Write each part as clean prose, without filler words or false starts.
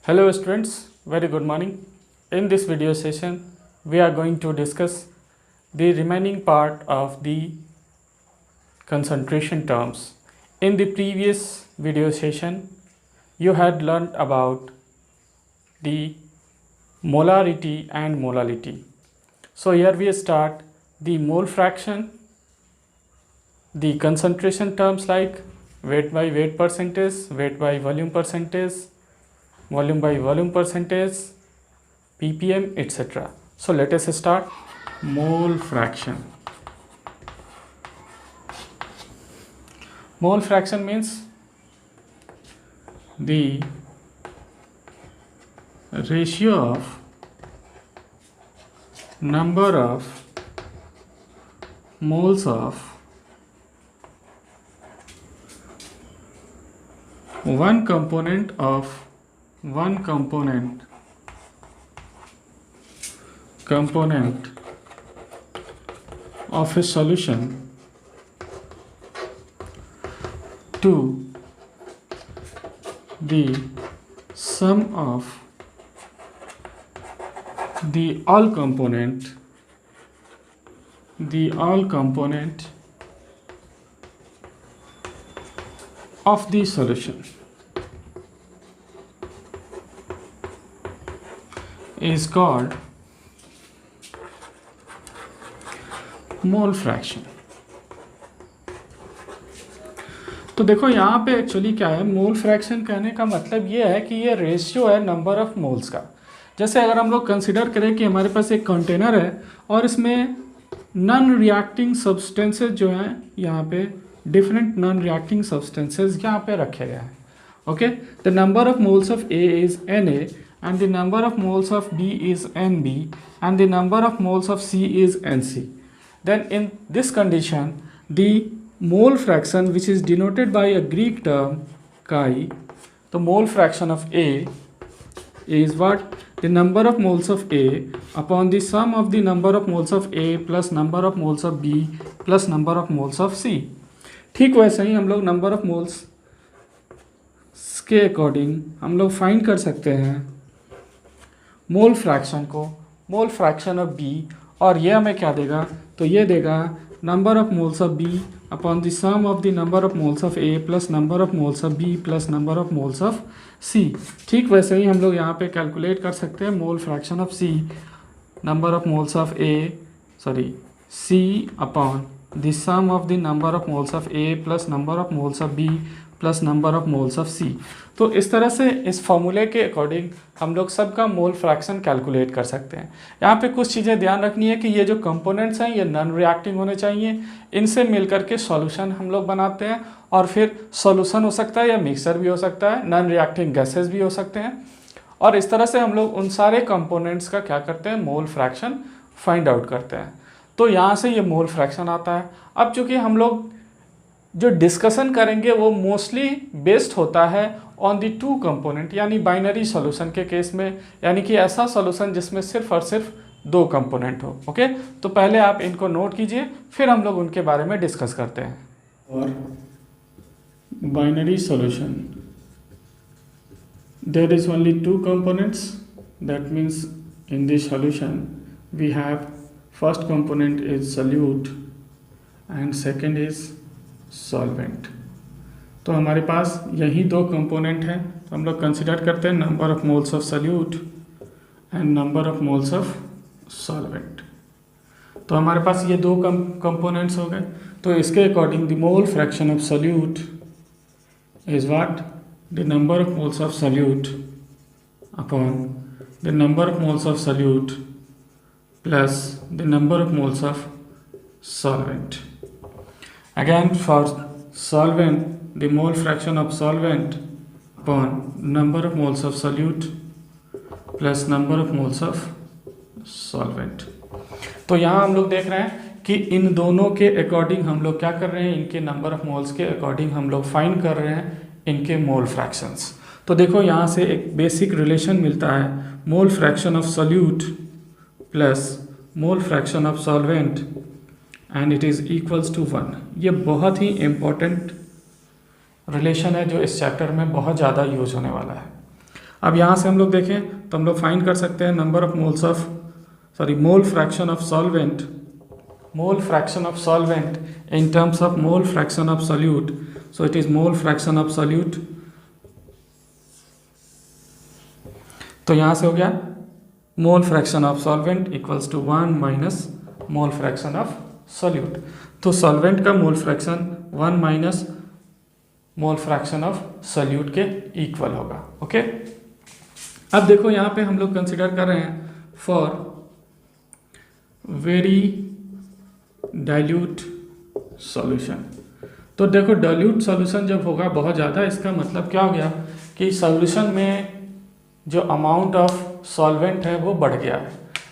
Hello students, very good morning. In this video session, we are going to discuss the remaining part of the concentration terms. In the previous video session, you had learned about the molarity and molality. So here we start the mole fraction, the concentration terms like weight by weight percentage, weight by volume percentage, volume by volume percentage, ppm, etc. So let us start. Mole fraction. Mole fraction means the ratio of number of moles of one component of a solution to the sum of the all component of the solution is called mole fraction. तो देखो यहाँ पे actually क्या है, mole fraction कहने का मतलब ये है कि ये रेशियो है नंबर ऑफ मोल्स का। जैसे अगर हम लोग कंसिडर करें कि हमारे पास एक कंटेनर है और इसमें नॉन रिएक्टिंग सब्सटेंसेस जो हैं यहाँ पे डिफरेंट नॉन रिएक्टिंग सब्सटेंसेस यहाँ पे रखे गए हैं। Okay, the number of moles of A is Na and the number of moles of B is Nb and the number of moles of C is Nc. Then in this condition, the mole fraction, which is denoted by a Greek term chi, the mole fraction of A is what? The number of moles of A upon the sum of the number of moles of A plus number of moles of B plus number of moles of C. ठीक वैसे ही हम लोग number of moles के according हम लोग find कर सकते हैं मोल फ्रैक्शन को, मोल फ्रैक्शन ऑफ बी, और ये हमें क्या देगा? तो ये देगा number of moles of B upon the sum of the number of moles of A plus number of moles of B plus number of moles of C. ठीक वैसे ही हम लोग यहाँ पे कैलकुलेट कर सकते हैं mole fraction of C, number of moles of C upon the sum of the number of moles of A plus number of moles of B plus number of moles of C. तो इस तरह से इस फॉर्मूले के according हम लोग सबका मोल फ्रैक्शन कैलकुलेट कर सकते हैं। यहाँ पे कुछ चीज़ें ध्यान रखनी है कि ये जो कंपोनेंट्स हैं ये नॉन रिएक्टिंग होने चाहिए, इनसे मिलकर के सॉल्यूशन हम लोग बनाते हैं, और फिर सॉल्यूशन हो सकता है या मिक्सर भी हो सकता है, नॉन रिएक्टिंग गैसेस भी हो सकते हैं, और इस तरह से हम लोग उन सारे कंपोनेंट्स का क्या करते हैं, मोल फ्रैक्शन फाइंड आउट करते हैं। तो यहाँ से ये मोल फ्रैक्शन आता है। अब चूँकि हम लोग जो डिस्कशन करेंगे वो मोस्टली बेस्ड होता है ऑन दी टू कंपोनेंट, यानी बाइनरी सॉल्यूशन के केस में, यानी कि ऐसा सॉल्यूशन जिसमें सिर्फ और सिर्फ दो कंपोनेंट हो। ओके, तो पहले आप इनको नोट कीजिए, फिर हम लोग उनके बारे में डिस्कस करते हैं। और binary solution, there is only two components, that means in this solution we have first component is solute and second is solvent. तो हमारे पास यही दो कंपोनेंट हैं, तो हम लोग कंसिडर करते हैं number of moles of solute and number of moles of solvent. तो हमारे पास ये दो कंपोनेंट्स हो गए। तो इसके according the mole fraction of solute is what? The number of moles of solute upon the number of moles of solute plus the number of moles of solvent. Again, for solvent, the mole fraction of solvent upon number of moles of solute plus number of moles of solvent। तो यहाँ हम लोग देख रहे हैं कि इन दोनों के अकॉर्डिंग हम लोग क्या कर रहे हैं, इनके नंबर ऑफ मोल्स के अकॉर्डिंग हम लोग फाइंड कर रहे हैं इनके मोल फ्रैक्शंस। तो देखो यहाँ से एक बेसिक रिलेशन मिलता है, mole fraction of solute plus mole fraction of solvent and it is equals to 1। ये बहुत ही इम्पोर्टेंट रिलेशन है जो इस चैप्टर में बहुत ज़्यादा यूज होने वाला है। अब यहाँ से हम लोग देखें तो हम लोग फाइंड कर सकते हैं number of moles of mole fraction of solvent, mole fraction of solvent in terms of mole fraction of solute. So it is mole fraction of solute. तो यहाँ से हो गया mole fraction of solvent equals to 1 minus mole fraction of solute. तो solvent का mole fraction 1 minus mole fraction of solute के equal होगा। Okay, अब देखो यहाँ पे हम लोग कंसिडर कर रहे हैं फॉर वेरी डाइल्यूट सॉल्यूशन। तो देखो डाइल्यूट सॉल्यूशन जब होगा बहुत ज़्यादा, इसका मतलब क्या हो गया कि सॉल्यूशन में जो अमाउंट ऑफ सॉल्वेंट है वो बढ़ गया है।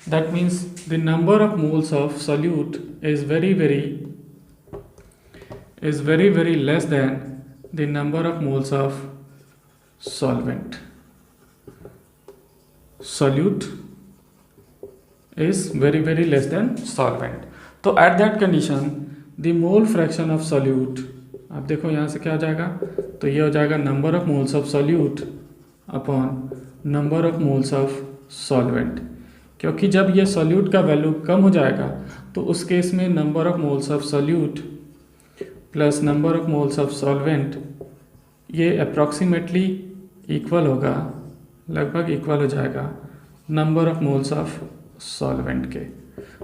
That means the number of moles of solute is very very less than the number of moles of solvent. Solute is very less than solvent। तो at that condition the mole fraction of solute, अब देखो यहाँ से क्या हो जाएगा, तो ये हो जाएगा number of moles of solute upon number of moles of solvent। क्योंकि जब ये solute का वैल्यू कम हो जाएगा तो उस केस में number of moles of solute plus number of moles of solvent ये अप्रॉक्सीमेटली इक्वल होगा, लगभग इक्वल हो जाएगा number of moles of solvent के।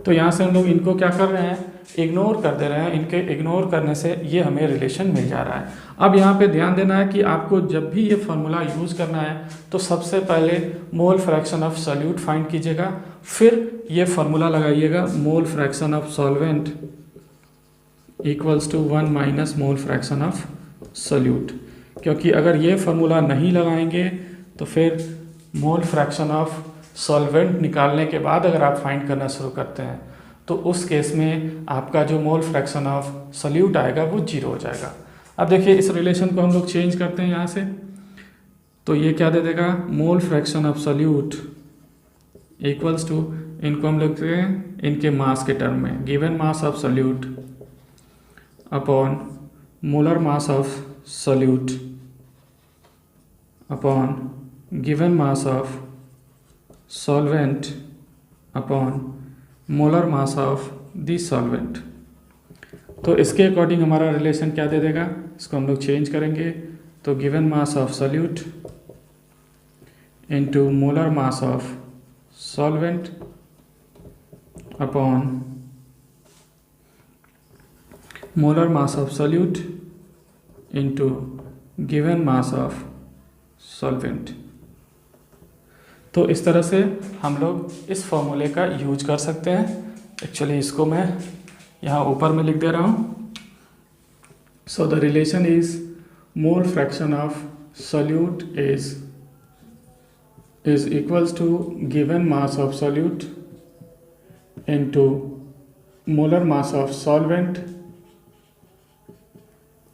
तो यहाँ से हम लोग इनको क्या कर रहे हैं, इग्नोर कर दे रहे हैं। इनके इग्नोर करने से ये हमें रिलेशन मिल जा रहा है। अब यहाँ पे ध्यान देना है कि आपको जब भी ये फार्मूला यूज़ करना है तो सबसे पहले mole fraction of solute find कीजिएगा, फिर ये फार्मूला लगाइएगा mole fraction of solvent equals to 1 minus mole fraction of solute. क्योंकि अगर ये फार्मूला नहीं लगाएंगे तो फिर मोल फ्रैक्शन ऑफ सॉल्वेंट निकालने के बाद अगर आप फाइंड करना शुरू करते हैं तो उस केस में आपका जो मोल फ्रैक्शन ऑफ सॉल्यूट आएगा वो 0 हो जाएगा। अब देखिए इस रिलेशन को हम लोग चेंज करते हैं यहाँ से, तो ये क्या दे देगा, mole fraction of solute equals to, इनको हम लिखते हैं इनके मास के टर्म में, given mass of solute upon molar mass of solute upon given mass of solvent upon molar mass of the solvent. तो इसके अकॉर्डिंग हमारा रिलेशन क्या दे देगा, इसको हम लोग चेंज करेंगे तो given mass of solute into molar mass of solvent upon molar mass of solute into given mass of solvent. तो इस तरह से हम लोग इस फॉर्मूले का यूज कर सकते हैं। एक्चुअली इसको मैं यहाँ ऊपर में लिख दे रहा हूँ। So the relation is mole fraction of solute is equals to given mass of solute into molar mass of solvent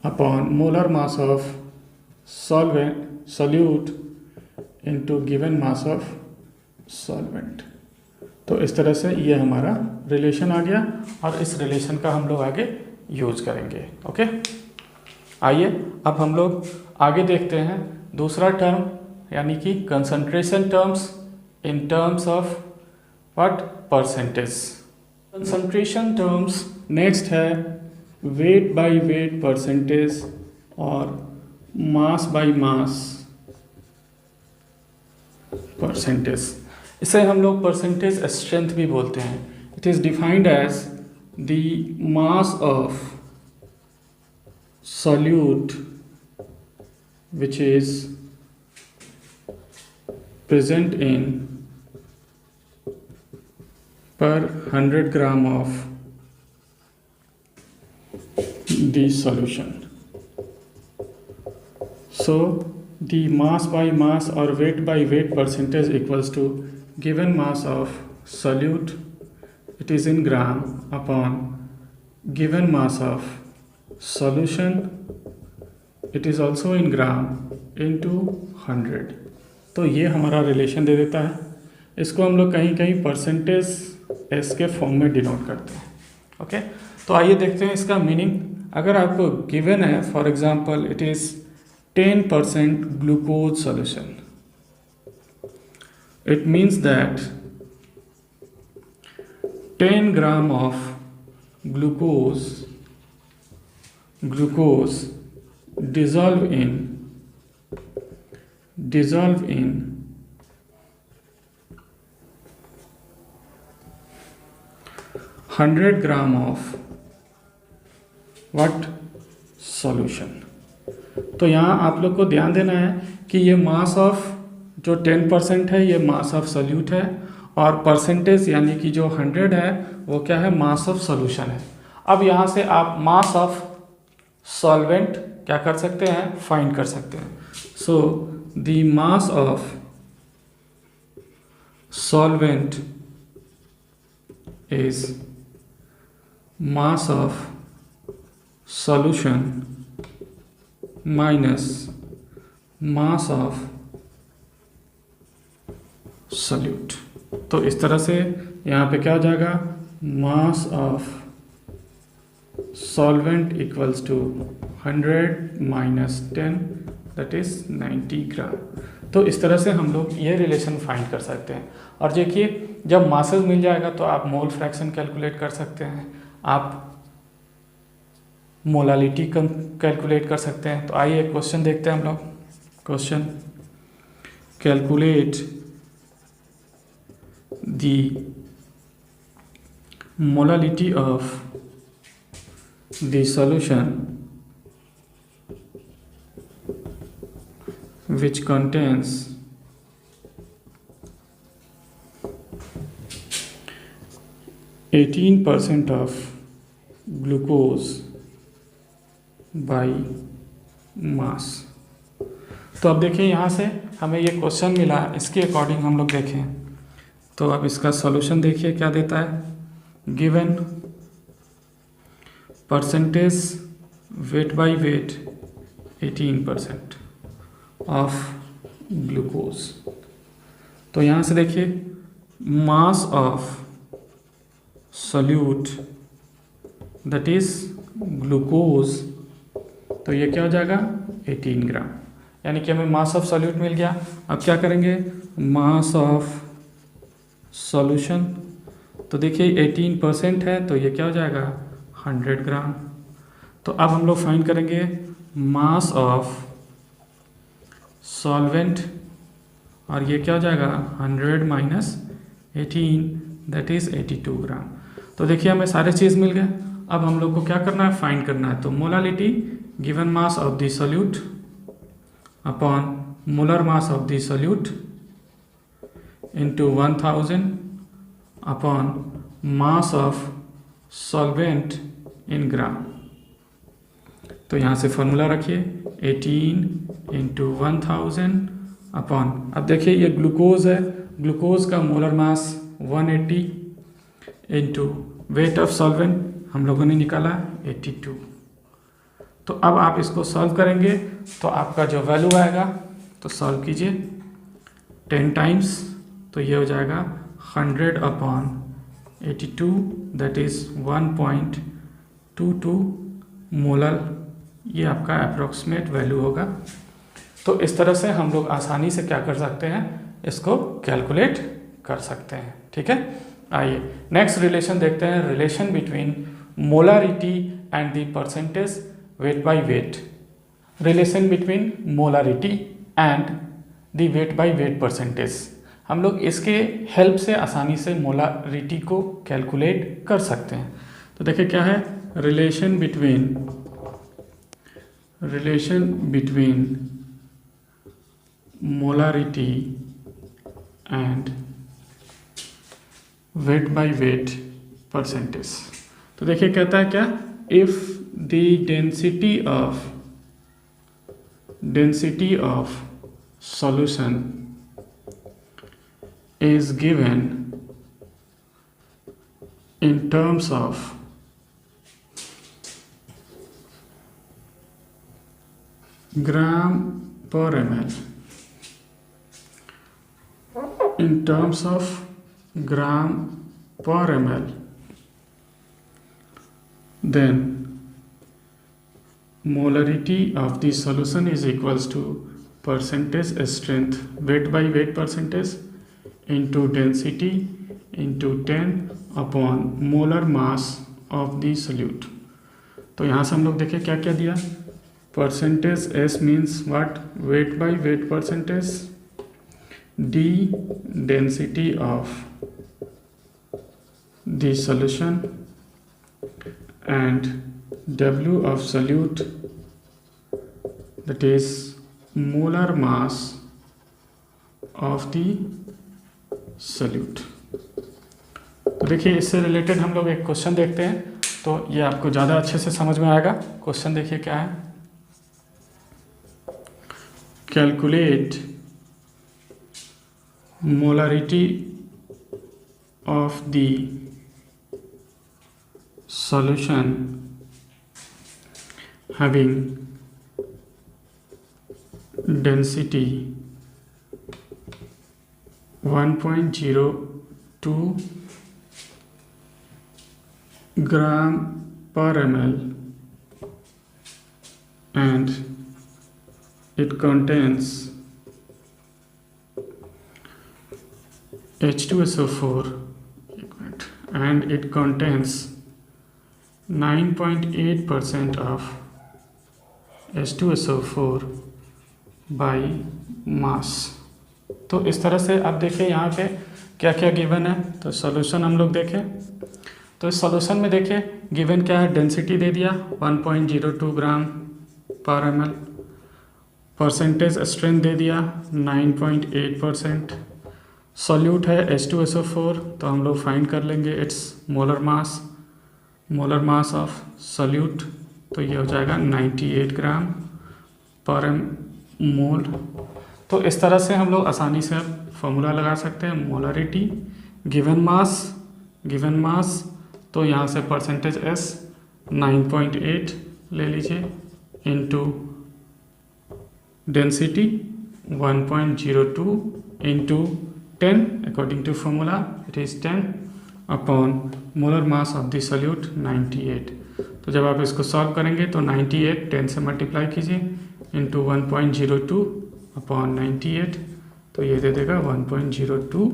upon molar mass of solute into given mass of solvent. तो इस तरह से ये हमारा रिलेशन आ गया और इस relation का हम लोग आगे यूज करेंगे। ओके, आइए अब हम लोग आगे देखते हैं दूसरा टर्म, यानी कि concentration terms in terms of what, percentage. Concentration terms next है वेट बाय वेट परसेंटेज और मास बाय मास परसेंटेज। इसे हम लोग परसेंटेज स्ट्रेंथ भी बोलते हैं। It is defined as the mass of solute which is present in per 100 gram of the solution. So the mass by mass or weight by weight percentage equals to given mass of solute, it is in gram, upon given mass of solution, it is also in gram, into 100। तो ये हमारा relation दे देता है। इसको हम लोग कहीं कहीं परसेंटेज एस के फॉर्म में डिनोट करते हैं। ओके, तो आइए देखते हैं इसका मीनिंग। अगर आपको गिवन है, for example it is 10% glucose solution, it means that 10 gram of glucose dissolve in 100 gram of what solution। तो यहाँ आप लोग को ध्यान देना है कि ये मास ऑफ जो 10% है ये मास ऑफ सॉल्यूट है, और परसेंटेज यानी कि जो 100 है वो क्या है, मास ऑफ सॉल्यूशन है। अब यहाँ से आप मास ऑफ सॉल्वेंट क्या कर सकते हैं, फाइंड कर सकते हैं। So the mass of solvent is mass of solution minus mass of solute. तो इस तरह से यहाँ पे क्या हो जाएगा, mass of solvent equals to 100 minus 10 that is 90 gram. तो इस तरह से हम लोग ये रिलेशन फाइंड कर सकते हैं। और देखिए जब मासेस मिल जाएगा तो आप मोल फ्रैक्शन कैलकुलेट कर सकते हैं, आप मोलालिटी कैलकुलेट कर सकते हैं। तो आइए क्वेश्चन देखते हैं हम लोग। Question, calculate the molality of the solution which contains 18% of glucose by mass। तो अब देखिए यहाँ से हमें ये क्वेश्चन मिला, इसके अकॉर्डिंग हम लोग देखें तो अब इसका सॉल्यूशन देखिए क्या देता है। Given percentage weight by weight 18% of glucose. तो यहाँ से देखिए मास of solute that is glucose, तो ये क्या हो जाएगा 18 ग्राम, यानी कि हमें मास ऑफ सॉल्यूट मिल गया। अब क्या करेंगे, मास ऑफ सॉल्यूशन, तो देखिए 18% है तो ये क्या हो जाएगा 100 ग्राम। तो अब हम लोग फाइंड करेंगे मास ऑफ सॉल्वेंट, और ये क्या हो जाएगा 100 माइनस 18 दैट इज 82 ग्राम। तो देखिए हमें सारे चीज़ मिल गए। अब हम लोग को क्या करना है, फाइंड करना है। तो molality given mass of the solute upon molar mass of the solute into 1000 upon mass of solvent in gram। तो यहाँ से फॉर्मूला रखिए 18 into 1000 अपॉन, अब देखिए ये ग्लूकोज है, ग्लूकोज का molar mass 180 into weight of solvent हम लोगों ने निकाला 82। तो अब आप इसको सॉल्व करेंगे तो आपका जो वैल्यू आएगा, तो सॉल्व कीजिए 10 टाइम्स, तो ये हो जाएगा 100 अपॉन 82 दैट इज़ 1.22 मोलर, ये आपका अप्रोक्सीमेट वैल्यू होगा। तो इस तरह से हम लोग आसानी से क्या कर सकते हैं, इसको कैलकुलेट कर सकते हैं। ठीक है, आइए नेक्स्ट रिलेशन देखते हैं, relation between molarity and the percentage weight by weight. Relation between molarity and the weight by weight percentage, हम लोग इसके हेल्प से आसानी से मोलारिटी को कैलकुलेट कर सकते हैं। तो देखिए क्या है, relation between molarity and weight by weight percentage. तो देखिए कहता है क्या, if the density of solution is given in terms of gram per ml, in terms of gram per ml, then molarity of the solution is equals to percentage strength weight by weight percentage into density into 10 upon molar mass of the solute. तो यहाँ से हम लोग देखें क्या क्या दिया। Percentage S means what, weight by weight percentage, D density of the solution and W of solute, that is molar mass of the solute। तो देखिए इससे रिलेटेड हम लोग एक क्वेश्चन देखते हैं, तो ये आपको ज़्यादा अच्छे से समझ में आएगा। क्वेश्चन देखिए क्या है। Calculate molarity of the solution having density 1.02 gram per ml and it contains H2SO4 and it contains 9.8% of H2SO4 by mass। तो इस तरह से आप देखिए यहाँ पे क्या क्या गिवन है। तो सॉल्यूशन हम लोग देखें, तो इस सॉल्यूशन में देखिए गिवन क्या है, डेंसिटी दे दिया 1.02 ग्राम पर ml, परसेंटेज स्ट्रेंथ दे दिया 9.8%, सॉल्यूट है H2SO4, तो हम लोग फाइंड कर लेंगे it's molar mass of solute, तो ये हो जाएगा 98 ग्राम पर मोल। तो इस तरह से हम लोग आसानी से फॉर्मूला लगा सकते हैं। मोलारिटी गिवन मास, तो यहाँ से परसेंटेज एस 9.8 ले लीजिए into density 1.02 into 10 according to formula it is 10 upon molar mass of the solute 98। तो जब आप इसको सॉल्व करेंगे तो 98 10 से मल्टीप्लाई कीजिए इंटू 1.02 अपॉन 98, तो ये दे देगा 1.02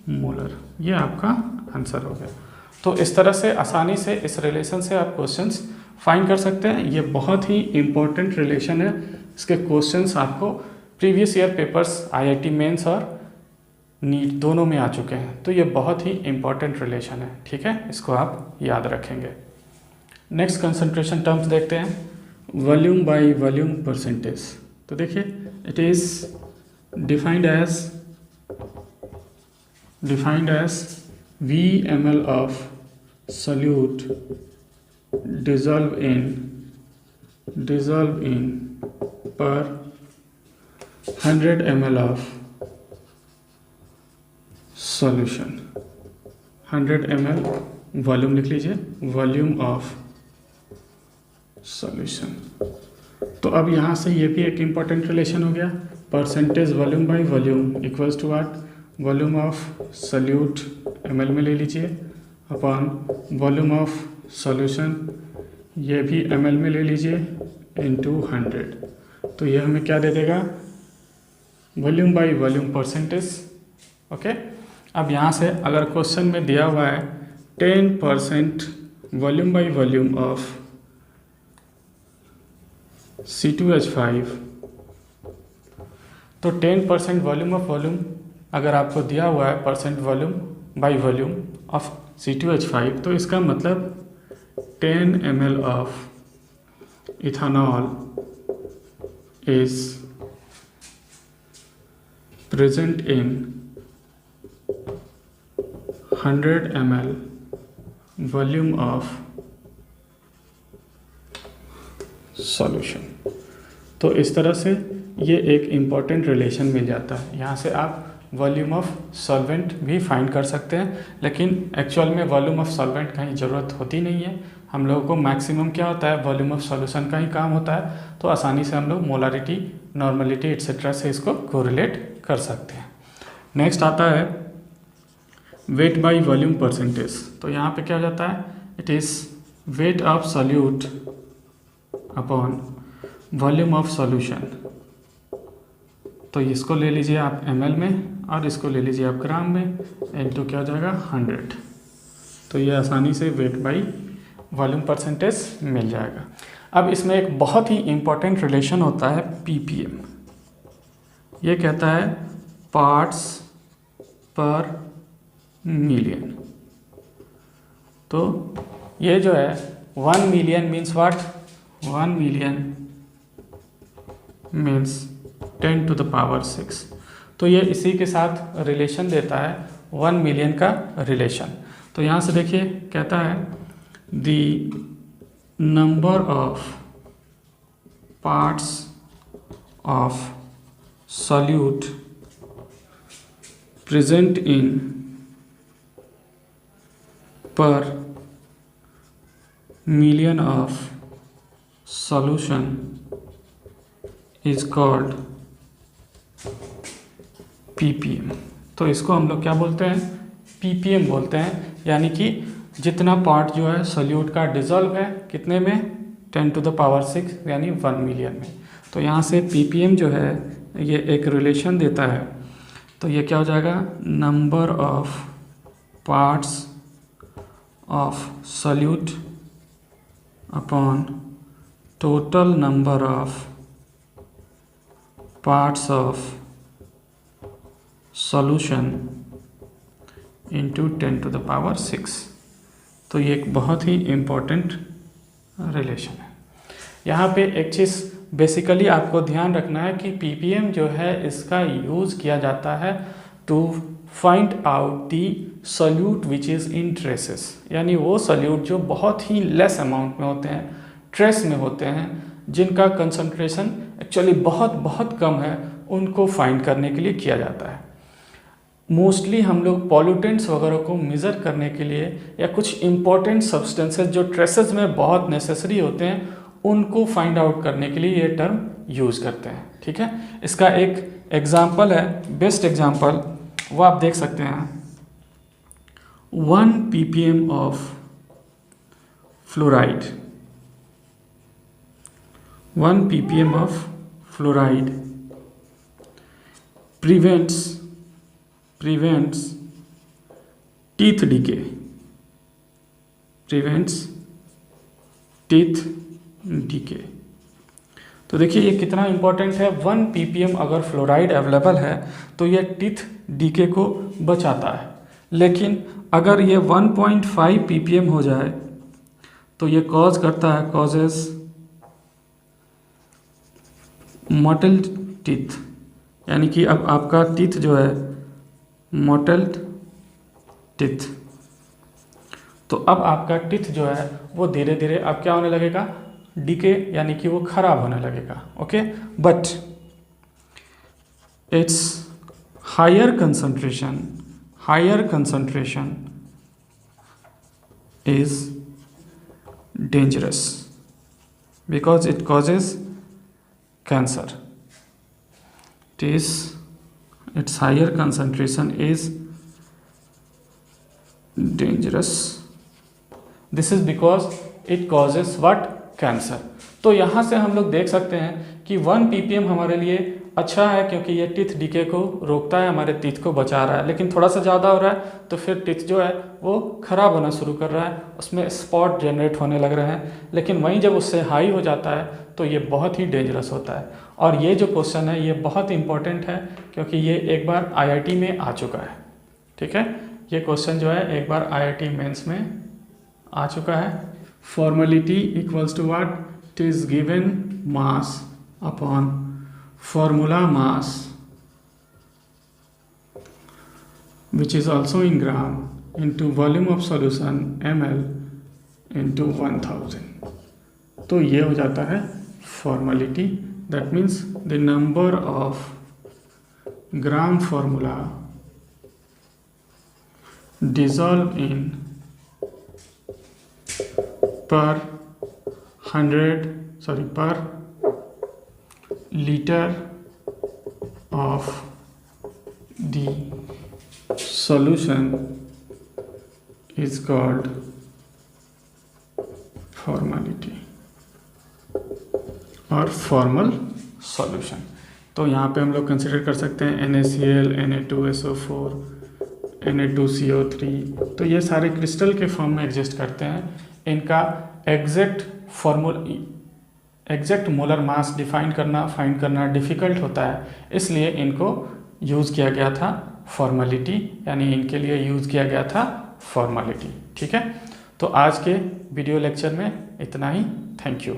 मोलर। ये आपका आंसर हो गया। तो इस तरह से आसानी से इस रिलेशन से आप क्वेश्चंस फाइंड कर सकते हैं। ये बहुत ही इम्पोर्टेंट रिलेशन है। इसके क्वेश्चंस आपको previous year papers IIT Mains और नीट दोनों में आ चुके हैं। तो ये बहुत ही इम्पॉर्टेंट रिलेशन है, ठीक है, इसको आप याद रखेंगे। नेक्स्ट कंसंट्रेशन टर्म्स देखते हैं, वॉल्यूम बाय वॉल्यूम परसेंटेज। तो देखिए it is defined as VmL of solute dissolve in per 100 ml of solution. 100 ml volume लिख लीजिए, वॉल्यूम ऑफ सॉल्यूशन। तो अब यहाँ से ये भी एक इम्पॉर्टेंट रिलेशन हो गया, percentage volume by volume equals to what, volume of solute ml में ले लीजिए अपॉन वॉल्यूम ऑफ सॉल्यूशन, ये भी ml में ले लीजिए इंटू 100। तो ये हमें क्या दे देगा, volume by volume percentage. Okay, अब यहाँ से अगर क्वेश्चन में दिया हुआ है 10% volume by volume of C2H5, तो 10% वॉल्यूम ऑफ वॉल्यूम अगर आपको दिया हुआ है percent volume by volume of C2H5, तो इसका मतलब 10 ml of ethanol is present in 100 ml volume of solution. तो इस तरह से ये एक इम्पॉर्टेंट रिलेशन मिल जाता है। यहाँ से आप वॉल्यूम ऑफ सॉल्वेंट भी फाइंड कर सकते हैं, लेकिन एक्चुअल में वॉल्यूम ऑफ सॉल्वेंट का ही ज़रूरत होती नहीं है। हम लोगों को मैक्सिमम क्या होता है, वॉल्यूम ऑफ सॉल्यूशन का ही काम होता है। तो आसानी से हम लोग मोलारिटी, नॉर्मलिटी एट्सेट्रा से इसको कोरिलेट कर सकते हैं। नेक्स्ट आता है वेट बाय वॉल्यूम परसेंटेज। तो यहाँ पे क्या हो जाता है, it is weight of solute upon volume of solution तो इसको ले लीजिए आप ml में और इसको ले लीजिए आप ग्राम में, इनटू क्या हो जाएगा 100। तो ये आसानी से वेट बाई वॉल्यूम परसेंटेज मिल जाएगा। अब इसमें एक बहुत ही इम्पोर्टेंट रिलेशन होता है ppm। ये कहता है पार्ट्स पर मिलियन। तो ये जो है 1 million means what, 1 million means 10 to the power 6। तो ये इसी के साथ रिलेशन देता है 1 मिलियन का रिलेशन। तो यहाँ से देखिए कहता है the number of parts of solute present in per million of solution is called ppm। तो इसको हम लोग क्या बोलते हैं, ppm बोलते हैं। यानी कि जितना पार्ट जो है सॉल्यूट का डिजॉल्व है कितने में, 10 टू द पावर 6 यानी 1 मिलियन में। तो यहाँ से ppm जो है ये एक रिलेशन देता है। तो ये क्या हो जाएगा, number of parts of solute upon total number of parts of solution into 10 to the power 6। तो ये एक बहुत ही इम्पोर्टेंट रिलेशन है। यहाँ पे एक चीज़ बेसिकली आपको ध्यान रखना है कि ppm जो है इसका यूज़ किया जाता है to find out the solute which is in traces. यानी वो सॉल्यूट जो बहुत ही लेस अमाउंट में होते हैं, ट्रेस में होते हैं, जिनका कंसंट्रेशन एक्चुअली बहुत बहुत कम है, उनको फाइंड करने के लिए किया जाता है। मोस्टली हम लोग पॉल्यूटेंट्स वगैरह को मेज़र करने के लिए या कुछ इम्पॉर्टेंट सब्सटेंसेस जो ट्रेसेस में बहुत नेसेसरी होते हैं उनको फाइंड आउट करने के लिए ये टर्म यूज़ करते हैं। ठीक है, इसका एक एग्जांपल है, बेस्ट एग्जांपल वो आप देख सकते हैं। 1 ppm of fluoride, 1 ppm of fluoride prevents teeth decay, prevents teeth decay। तो देखिए ये कितना इम्पोर्टेंट है। 1 ppm अगर फ्लोराइड अवेलेबल है तो ये टीथ डीके को बचाता है। लेकिन अगर ये 1.5 ppm हो जाए तो ये कॉज करता है, कॉजेस मॉटल्ड टीथ। यानी कि अब आपका टीथ जो है मॉटल्ड टीथ, तो अब आपका टीथ जो है वो धीरे धीरे अब क्या होने लगेगा, डीके, यानी कि वो खराब होने लगेगा। Okay, but its higher concentration is dangerous because it causes cancer. Its higher concentration is dangerous. This is because it causes what? Cancer. तो यहाँ से हम लोग देख सकते हैं कि 1 ppm हमारे लिए अच्छा है क्योंकि ये टीथ डीके को रोकता है, हमारे टीथ को बचा रहा है। लेकिन थोड़ा सा ज़्यादा हो रहा है तो फिर टीथ जो है वो ख़राब होना शुरू कर रहा है, उसमें स्पॉट जनरेट होने लग रहे हैं। लेकिन वहीं जब उससे हाई हो जाता है तो ये बहुत ही डेंजरस होता है। और ये जो क्वेश्चन है ये बहुत इंपॉर्टेंट है क्योंकि ये एक बार IIT में आ चुका है। ठीक है, ये क्वेश्चन जो है एक बार IIT मेंस में आ चुका है। Formality equals to what, it is given mass upon formula mass which is also in gram into volume of solution ml into 1000। तो ये हो जाता है formality. That means the number of gram formula dissolve in per liter of the solution is called formality और formal solution. तो यहाँ पे हम लोग कंसिडर कर सकते हैं NaCl, Na2SO4, Na2CO3। तो ये सारे क्रिस्टल के फॉर्म में एग्जिस्ट करते हैं। इनका एग्जैक्ट मोलर मास डिफाइन करना, फाइंड करना डिफ़िकल्ट होता है, इसलिए इनको यूज़ किया गया था फॉर्मेलिटी, यानी इनके लिए यूज़ किया गया था फॉर्मेलिटी। ठीक है, तो आज के वीडियो लेक्चर में इतना ही। Thank you.